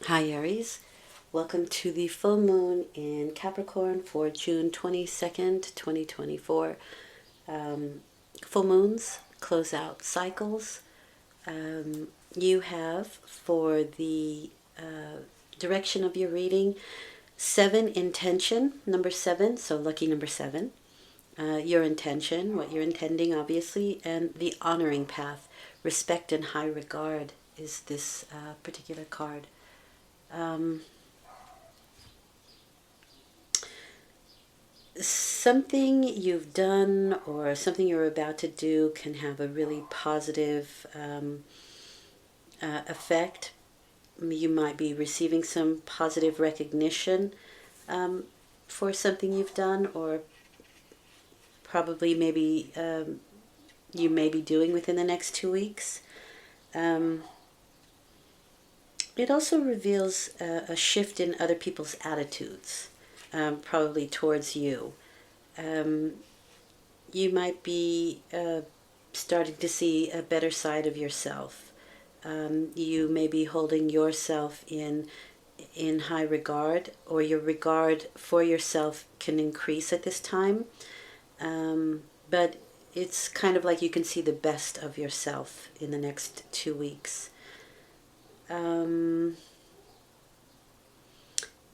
Hi Aries, welcome to the full moon in Capricorn for June 22nd, 2024. Full moons close out cycles. You have for the direction of your reading 7 intention, number 7, so lucky number 7. Your intention, what you're intending obviously, and the honoring path, respect and high regard is this particular card. Something you've done or something you're about to do can have a really positive effect. You might be receiving some positive recognition for something you've done, or probably maybe you may be doing within the next 2 weeks. It also reveals a shift in other people's attitudes, probably towards you. You might be starting to see a better side of yourself. You may be holding yourself in high regard, or your regard for yourself can increase at this time. But it's kind of like you can see the best of yourself in the next 2 weeks.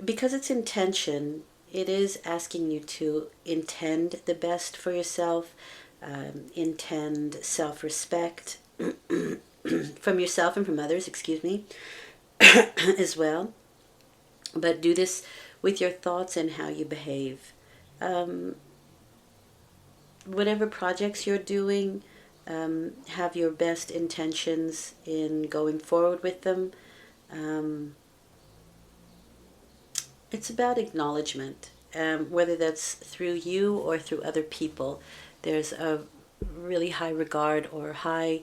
Because it's intention, it is asking you to intend the best for yourself, intend self-respect from yourself and from others, as well. But do this with your thoughts and how you behave. Whatever projects you're doing, have your best intentions in going forward with them. It's about acknowledgement, whether that's through you or through other people. There's a really high regard or high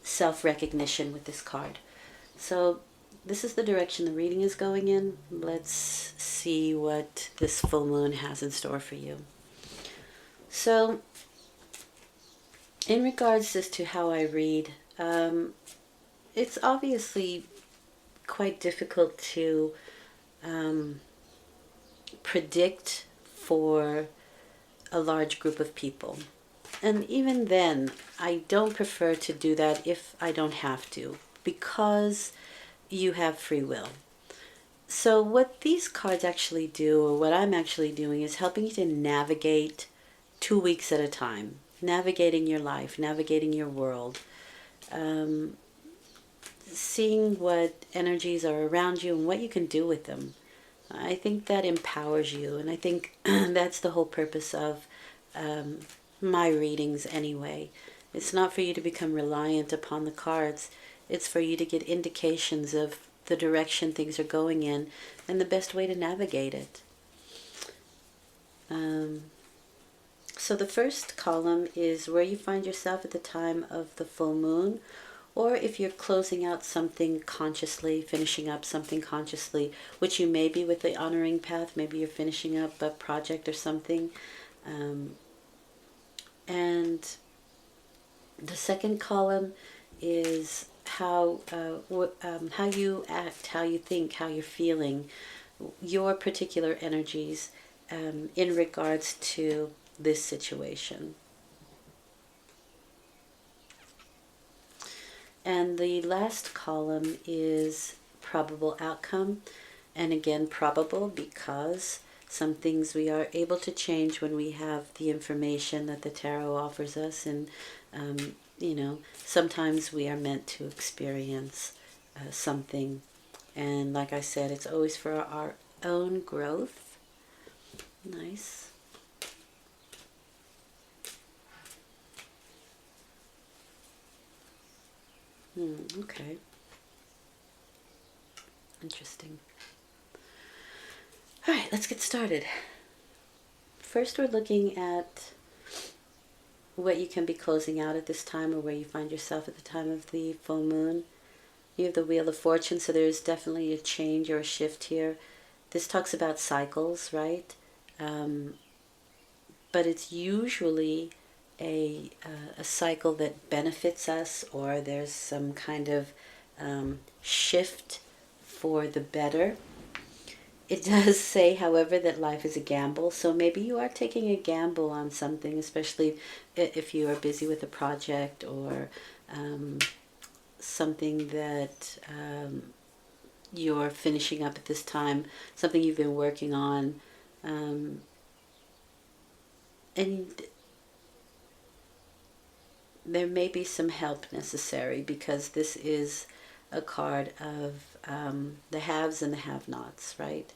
self-recognition with this card. So this is the direction the reading is going in. Let's see what this full moon has in store for you. So in regards as to how I read, it's obviously quite difficult to predict for a large group of people. And even then, I don't prefer to do that if I don't have to, because you have free will. So what these cards actually do, or what I'm actually doing, is helping you to navigate 2 weeks at a time, navigating your life, navigating your world, seeing what energies are around you and what you can do with them. I think that empowers you, and I think that's the whole purpose of my readings anyway. It's not for you to become reliant upon the cards. It's for you to get indications of the direction things are going in and the best way to navigate it. So the first column is where you find yourself at the time of the full moon, or if you're closing out something consciously, finishing up something consciously, which you may be with the honoring path. Maybe you're finishing up a project or something. And the second column is how you act, how you think, how you're feeling, your particular energies in regards to this situation. And the last column is probable outcome. And again, probable because some things we are able to change when we have the information that the tarot offers us. And, sometimes we are meant to experience something. And like I said, it's always for our own growth. Nice. Okay. Interesting. All right, let's get started. First, we're looking at what you can be closing out at this time, or where you find yourself at the time of the full moon. You have the Wheel of Fortune, so there's definitely a change or a shift here. This talks about cycles, right? But it's usually a cycle that benefits us, or there's some kind of shift for the better. It does say, however, that life is a gamble. So maybe you are taking a gamble on something, especially if you are busy with a project or something that you're finishing up at this time, something you've been working on. And there may be some help necessary because this is a card of the haves and the have-nots, right?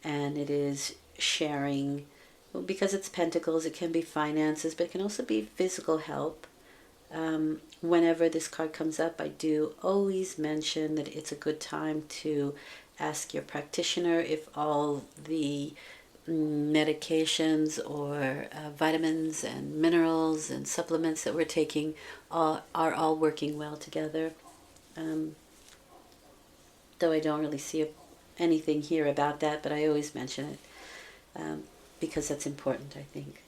And it is sharing. Well, because it's pentacles, it can be finances, but it can also be physical help. Whenever this card comes up, I do always mention that it's a good time to ask your practitioner if all the medications or vitamins and minerals and supplements that we're taking are all working well together. Though I don't really see anything here about that, but I always mention it because that's important, I think.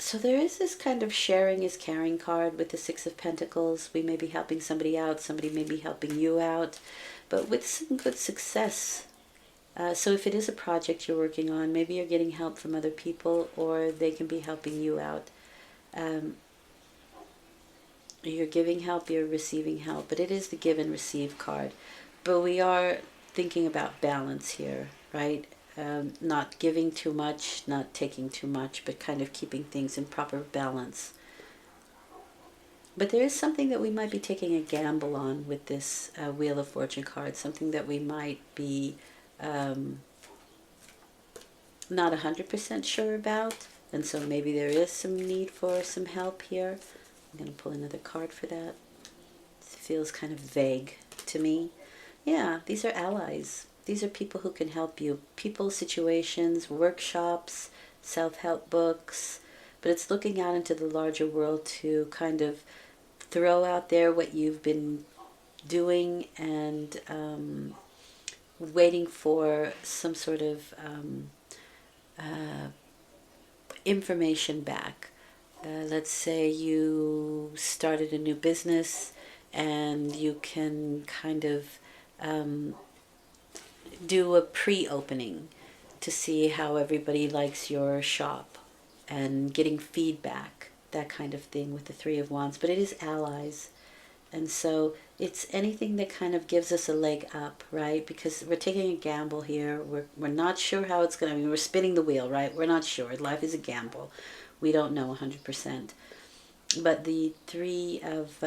So there is this kind of sharing is caring card with the Six of Pentacles. We may be helping somebody out, somebody may be helping you out, but with some good success. So if it is a project you're working on, maybe you're getting help from other people or they can be helping you out. You're giving help, you're receiving help, but it is the give and receive card. But we are thinking about balance here, right? Not giving too much, not taking too much, but kind of keeping things in proper balance. But there is something that we might be taking a gamble on with this Wheel of Fortune card, something that we might be not 100% sure about. And so maybe there is some need for some help here. I'm going to pull another card for that. It feels kind of vague to me. Yeah, these are allies. These are people who can help you. People, situations, workshops, self-help books. But it's looking out into the larger world to kind of throw out there what you've been doing and waiting for some sort of information back. Let's say you started a new business and you can kind of do a pre-opening to see how everybody likes your shop and getting feedback, that kind of thing with the Three of Wands. But it is allies. And so it's anything that kind of gives us a leg up, right? Because we're taking a gamble here. We're not sure how it's going to be. We're spinning the wheel, right? We're not sure. Life is a gamble. We don't know 100%. But the Three of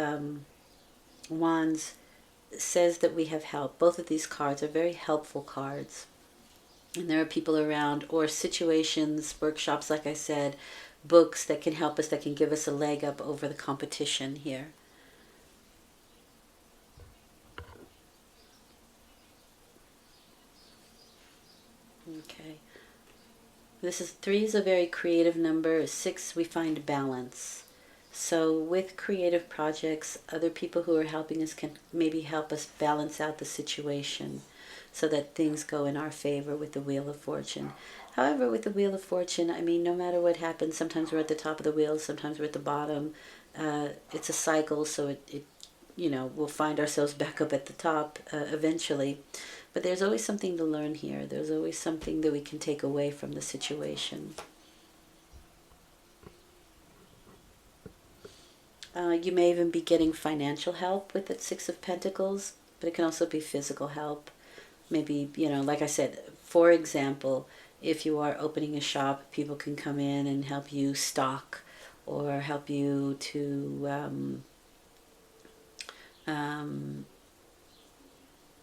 Wands says that we have help. Both of these cards are very helpful cards. And there are people around or situations, workshops, like I said, books that can help us, that can give us a leg up over the competition here. Okay. Three is a very creative number. 6, we find balance. So with creative projects, other people who are helping us can maybe help us balance out the situation so that things go in our favor with the Wheel of Fortune. However, with the Wheel of Fortune, I mean, no matter what happens, sometimes we're at the top of the wheel, sometimes we're at the bottom. It's a cycle, so it we'll find ourselves back up at the top eventually. But there's always something to learn here. There's always something that we can take away from the situation. You may even be getting financial help with that Six of Pentacles, but it can also be physical help. Maybe, like I said, for example, if you are opening a shop, people can come in and help you stock or help you to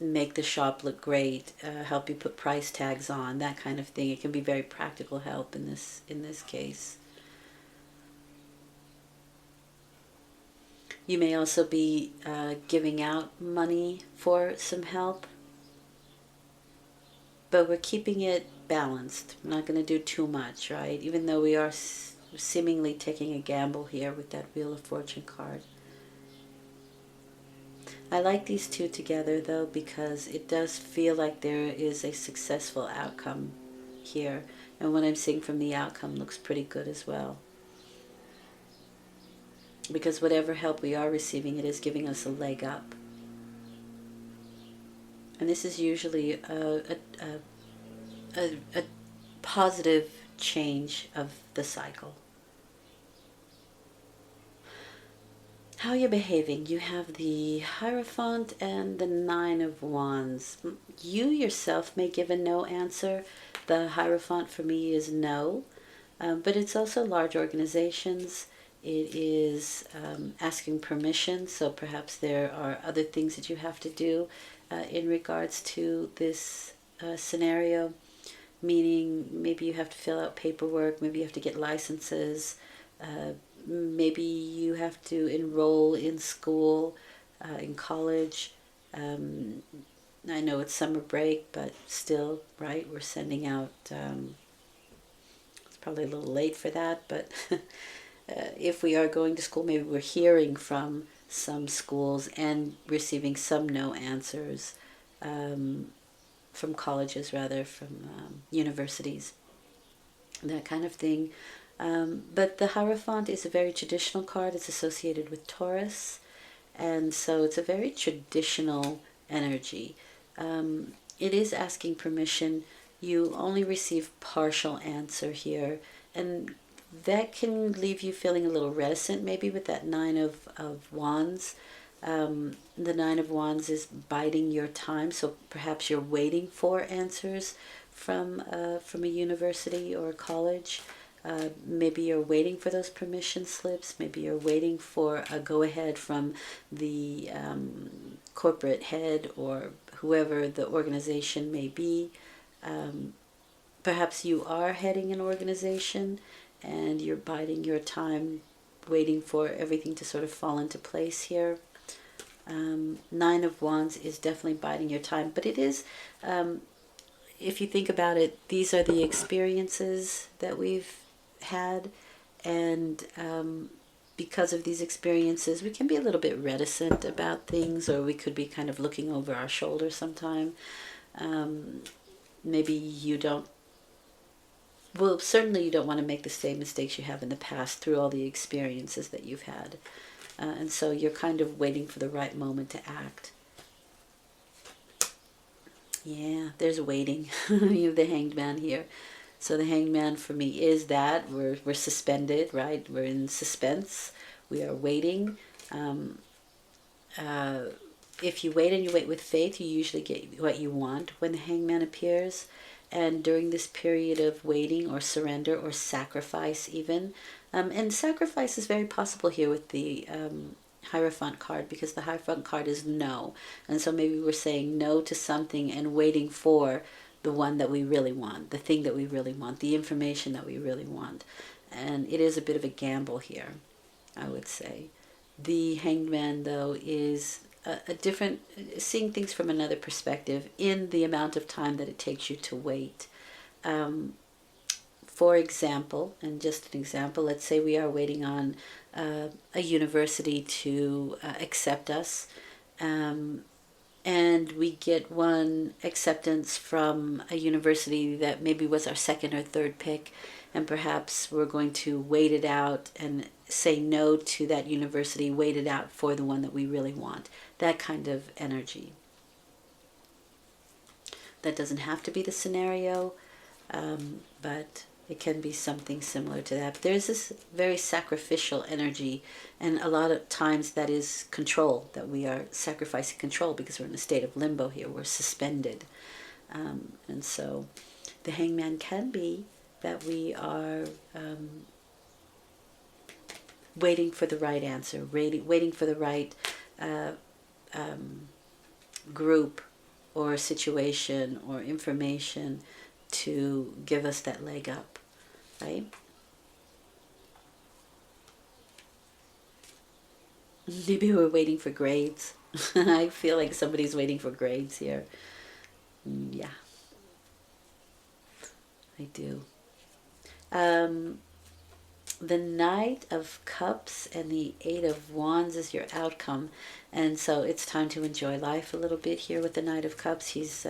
make the shop look great, help you put price tags on, that kind of thing. It can be very practical help in this case. You may also be giving out money for some help, but we're keeping it balanced. We're not going to do too much, right? Even though we are seemingly taking a gamble here with that Wheel of Fortune card. I like these two together, though, because it does feel like there is a successful outcome here. And what I'm seeing from the outcome looks pretty good as well. Because whatever help we are receiving, it is giving us a leg up. And this is usually a positive change of the cycle. How you're behaving. You have the Hierophant and the Nine of Wands. You yourself may give a no answer. The Hierophant for me is no, but it's also large organizations. It is asking permission, so perhaps there are other things that you have to do in regards to this scenario, meaning maybe you have to fill out paperwork, maybe you have to get licenses, maybe you have to enroll in school, in college. I know it's summer break, but still, right? We're sending out, it's probably a little late for that, but if we are going to school, maybe we're hearing from some schools and receiving some no answers, from colleges, rather, from universities, that kind of thing. But the Hierophant is a very traditional card. It's associated with Taurus, and so it's a very traditional energy. It is asking permission. You only receive partial answer here, and that can leave you feeling a little reticent, maybe with that Nine of Wands. The Nine of Wands is biding your time, so perhaps you're waiting for answers from a university or a college. Maybe you're waiting for those permission slips. Maybe you're waiting for a go-ahead from the corporate head or whoever the organization may be. Perhaps you are heading an organization and you're biding your time, waiting for everything to sort of fall into place here. Nine of Wands is definitely biding your time, but it is, if you think about it, these are the experiences that we've had, and because of these experiences, we can be a little bit reticent about things, or we could be kind of looking over our shoulder sometime. Maybe you don't, well, certainly you don't want to make the same mistakes you have in the past through all the experiences that you've had. And so you're kind of waiting for the right moment to act. Yeah, there's waiting. You have the Hanged Man here. So the Hanged Man for me is that we're suspended, right? We're in suspense. We are waiting. If you wait and you wait with faith, you usually get what you want when the Hangman appears. And during this period of waiting or surrender or sacrifice even, and sacrifice is very possible here with the Hierophant card, because the Hierophant card is no. And so maybe we're saying no to something and waiting for the one that we really want, the thing that we really want, the information that we really want. And it is a bit of a gamble here, I would say. The Hanged Man, though, is a different, seeing things from another perspective in the amount of time that it takes you to wait. For example, and just an example, let's say we are waiting on a university to accept us, and we get one acceptance from a university that maybe was our second or third pick, and perhaps we're going to wait it out and say no to that university, wait it out for the one that we really want. That kind of energy. That doesn't have to be the scenario, but it can be something similar to that. But there's this very sacrificial energy, and a lot of times that is control, that we are sacrificing control because we're in a state of limbo here. We're suspended. And so the Hangman can be that we are waiting for the right answer, waiting for the right group or situation or information to give us that leg up, right? Maybe we're waiting for grades. I feel like somebody's waiting for grades here. Yeah, I do. The Knight of Cups and the Eight of Wands is your outcome. And so it's time to enjoy life a little bit here with the Knight of Cups. He's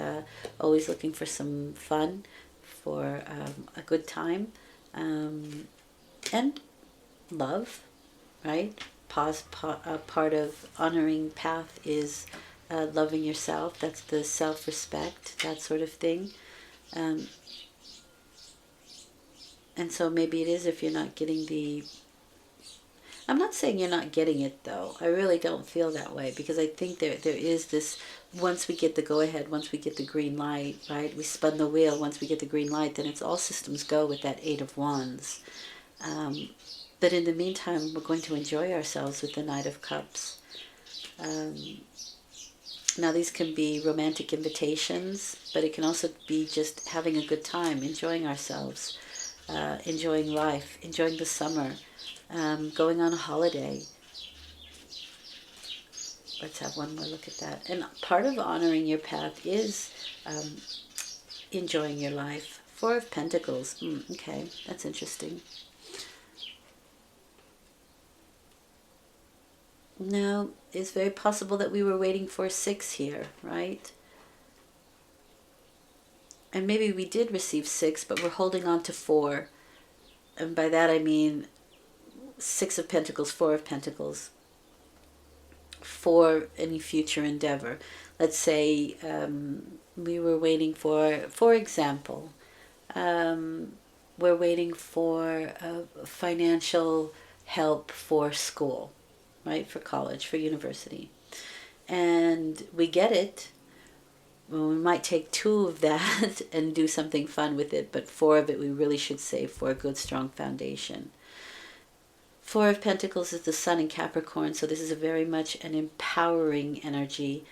always looking for some fun, for a good time, and love, right? Part of honoring path is loving yourself. That's the self-respect, that sort of thing. Um, and so maybe it is if you're not getting the... I'm not saying you're not getting it, though. I really don't feel that way, because I think there is this, once we get the go-ahead, once we get the green light, right? We spun the wheel. Once we get the green light, then it's all systems go with that Eight of Wands. But in the meantime, we're going to enjoy ourselves with the Knight of Cups. Now, these can be romantic invitations, but it can also be just having a good time, enjoying ourselves, enjoying life, enjoying the summer, going on a holiday. Let's have one more look at that. And part of honoring your path is enjoying your life. Four of Pentacles. Okay, that's interesting. Now, it's very possible that we were waiting for 6 here, right? And maybe we did receive 6, but we're holding on to 4. And by that I mean 6 of Pentacles, 4 of Pentacles, for any future endeavor. Let's say we were waiting for example, we're waiting for financial help for school, right? For college, for university. And we get it. Well, we might take 2 of that and do something fun with it, but 4 of it we really should save for a good, strong foundation. 4 of Pentacles is the Sun in Capricorn, so this is a very much an empowering energy.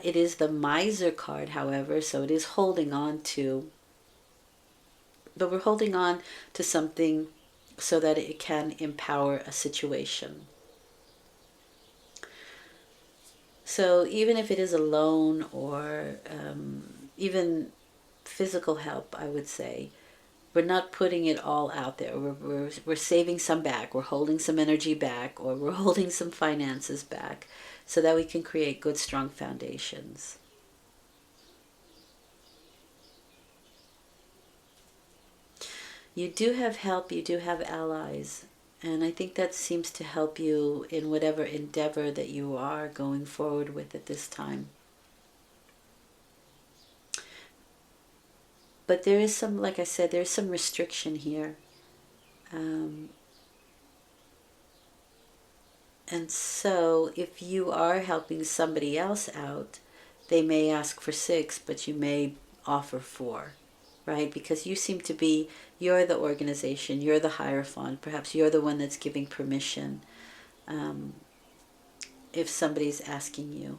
It is the Miser card, however, so it is holding on to, but we're holding on to something so that it can empower a situation. So even if it is a loan or even physical help, I would say, we're not putting it all out there. We're saving some back. We're holding some energy back, or we're holding some finances back so that we can create good, strong foundations. You do have help. You do have allies. And I think that seems to help you in whatever endeavor that you are going forward with at this time. But there is some, like I said, there's some restriction here. And so if you are helping somebody else out, they may ask for 6, but you may offer 4, right? Because you seem to be, you're the organization, you're the Hierophant, perhaps you're the one that's giving permission. If somebody's asking you,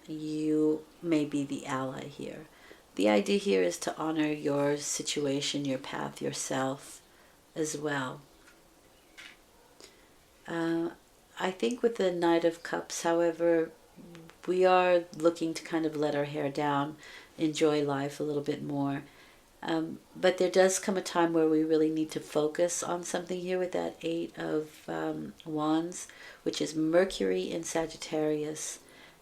you may be the ally here. The idea here is to honor your situation, your path, yourself as well. I think with the Knight of Cups, however, we are looking to kind of let our hair down, enjoy life a little bit more. But there does come a time where we really need to focus on something here with that 8 of Wands, which is Mercury in Sagittarius.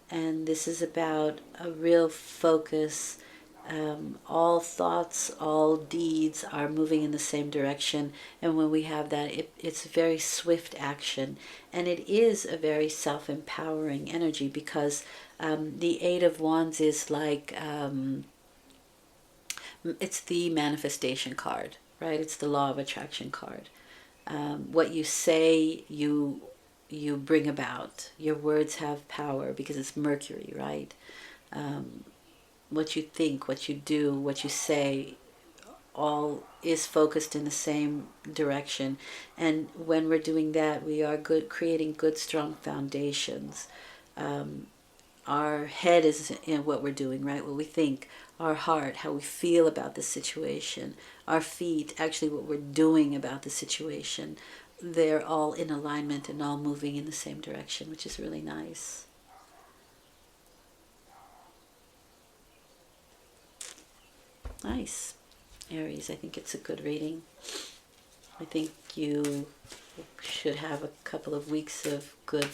And this is about a real focus. All thoughts, all deeds are moving in the same direction. And when we have that, it's very swift action. And it is a very self-empowering energy, because the 8 of Wands is like... it's the manifestation card, right? It's the law of attraction card. What you say, you bring about. Your words have power because it's Mercury, right? What you think, what you do, what you say, all is focused in the same direction. And when we're doing that, we are creating good, strong foundations. Our head is in what we're doing, right? What we think. Our heart, how we feel about the situation. Our feet, actually what we're doing about the situation. They're all in alignment and all moving in the same direction, which is really nice. Nice. Aries, I think it's a good reading. I think you should have a couple of weeks of good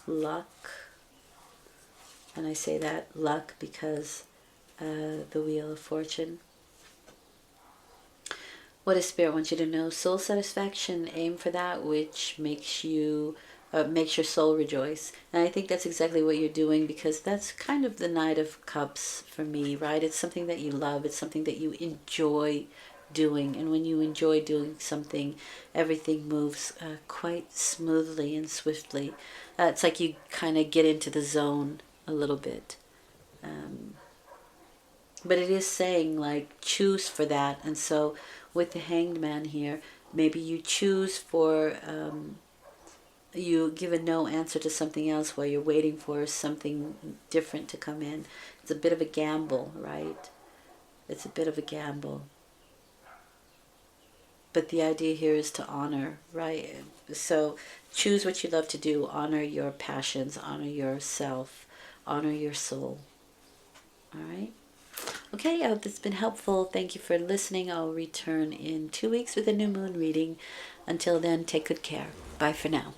luck. And I say that luck because the Wheel of Fortune. What does Spirit want you to know? Soul satisfaction. Aim for that which makes you makes your soul rejoice. And I think that's exactly what you're doing, because that's kind of the Knight of Cups for me, right? It's something that you love. It's something that you enjoy doing. And when you enjoy doing something, everything moves quite smoothly and swiftly. It's like you kind of get into the zone a little bit. But it is saying, like, choose for that. And so with the Hanged Man here, maybe you choose for, you give a no answer to something else while you're waiting for something different to come in. It's a bit of a gamble, right? It's a bit of a gamble. But the idea here is to honor, right? So choose what you love to do. Honor your passions. Honor yourself. Honor your soul. All right? Okay, I hope this has been helpful. Thank you for listening. I'll return in 2 weeks with a new moon reading. Until then, take good care. Bye for now.